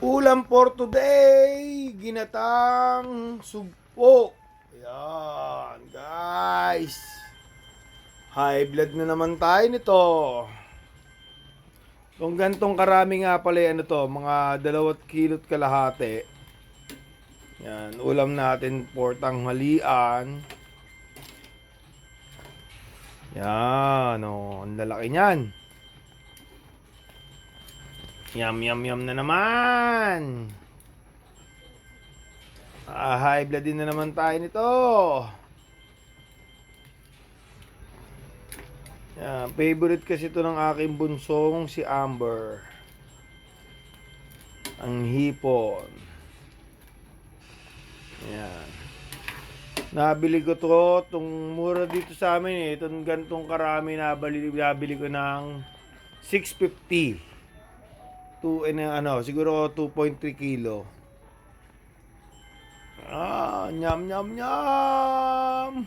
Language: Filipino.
Ulam for today, ginatang sugpo. Ayan, guys. High blood na naman tayo nito. Kung gantong karami nga pala ano to, mga 2 kilo't kalahati. Yan, ulam natin for tanghalian. Yan, oh, ang lalaki niyan. Yum, yum, yum na naman. High blood din na naman tayo nito. Yan, favorite kasi ito ng aking bunsong si Amber. Ang hipon. Yan. Nabili ko to, itong mura dito sa amin eh. Itong gantong karami nabili ko ng 650. Siguro 2.3 kilo. Nyam nyam nyam.